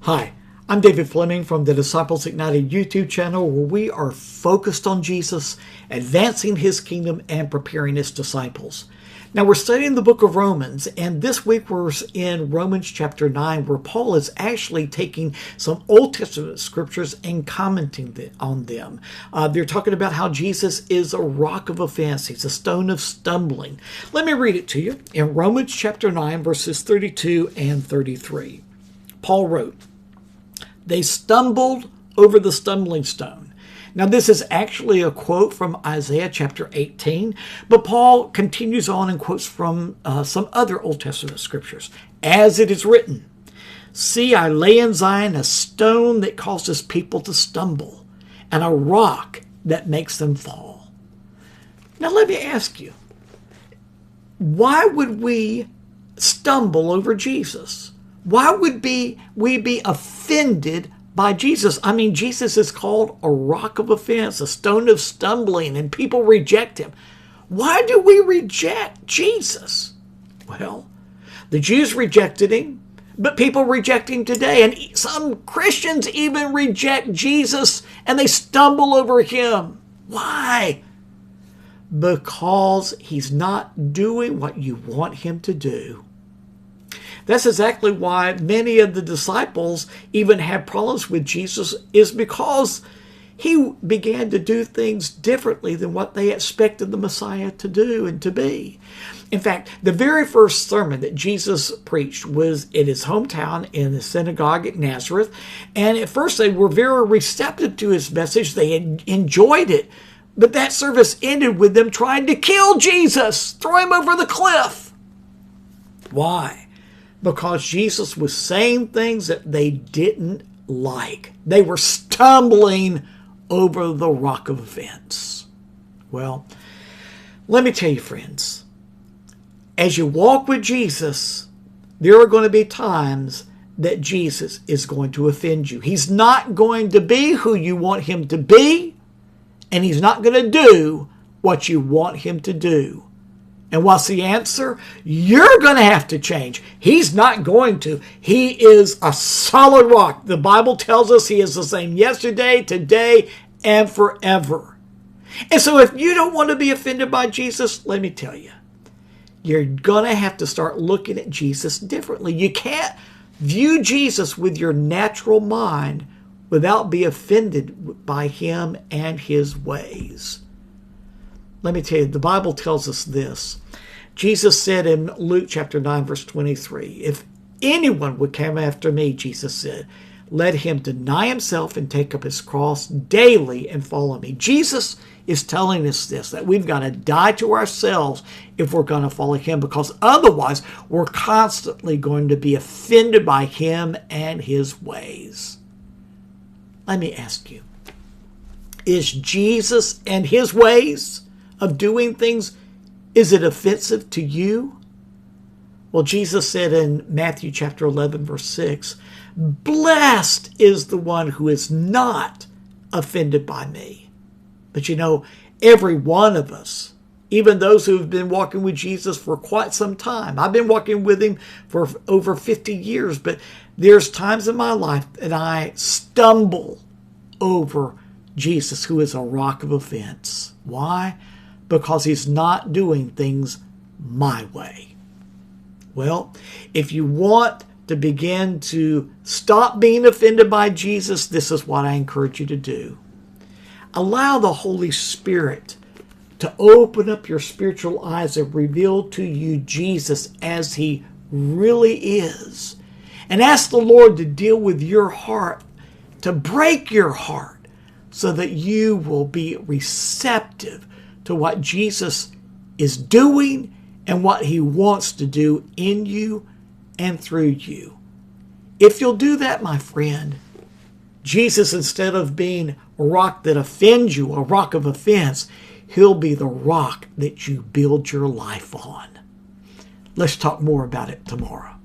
Hi, I'm David Fleming from the Disciples Ignited YouTube channel, where we are focused on Jesus, advancing his kingdom, and preparing his disciples. Now, we're studying the book of Romans, and this week we're in Romans chapter 9, where Paul is actually taking some Old Testament scriptures and commenting on them. They're talking about how Jesus is a rock of offense. He's a stone of stumbling. Let me read it to you in Romans chapter 9, verses 32 and 33. Paul wrote, "They stumbled over the stumbling stone." Now, this is actually a quote from Isaiah chapter 18, but Paul continues on and quotes from some other Old Testament scriptures. As it is written, "See, I lay in Zion a stone that causes people to stumble, and a rock that makes them fall." Now, let me ask you, why would we stumble over Jesus? Why would we be offended by Jesus? I mean, Jesus is called a rock of offense, a stone of stumbling, and people reject him. Why do we reject Jesus? Well, the Jews rejected him, but people reject him today. And some Christians even reject Jesus and they stumble over him. Why? Because he's not doing what you want him to do. That's exactly why many of the disciples even had problems with Jesus, is because he began to do things differently than what they expected the Messiah to do and to be. In fact, the very first sermon that Jesus preached was in his hometown in the synagogue at Nazareth. And at first they were very receptive to his message. They enjoyed it. But that service ended with them trying to kill Jesus, throw him over the cliff. Why? Because Jesus was saying things that they didn't like. They were stumbling over the rock of offense. Well, let me tell you, friends, as you walk with Jesus, there are going to be times that Jesus is going to offend you. He's not going to be who you want him to be, and he's not going to do what you want him to do. And what's the answer? You're going to have to change. He's not going to. He is a solid rock. The Bible tells us he is the same yesterday, today, and forever. And so if you don't want to be offended by Jesus, let me tell you, you're going to have to start looking at Jesus differently. You can't view Jesus with your natural mind without being offended by him and his ways. Let me tell you, the Bible tells us this. Jesus said in Luke chapter 9, verse 23, "If anyone would come after me," Jesus said, "let him deny himself and take up his cross daily and follow me." Jesus is telling us this, that we've got to die to ourselves if we're going to follow him, because otherwise we're constantly going to be offended by him and his ways. Let me ask you, is Jesus and his ways of doing things, is it offensive to you? Well, Jesus said in Matthew chapter 11, verse 6, "Blessed is the one who is not offended by me." But you know, every one of us, even those who have been walking with Jesus for quite some time, I've been walking with him for over 50 years, but there's times in my life that I stumble over Jesus, who is a rock of offense. Why? Because he's not doing things my way. Well, if you want to begin to stop being offended by Jesus, this is what I encourage you to do. Allow the Holy Spirit to open up your spiritual eyes and reveal to you Jesus as he really is. And ask the Lord to deal with your heart, to break your heart, so that you will be receptive to what Jesus is doing and what he wants to do in you and through you. If you'll do that, my friend, Jesus, instead of being a rock that offends you, a rock of offense, he'll be the rock that you build your life on. Let's talk more about it tomorrow.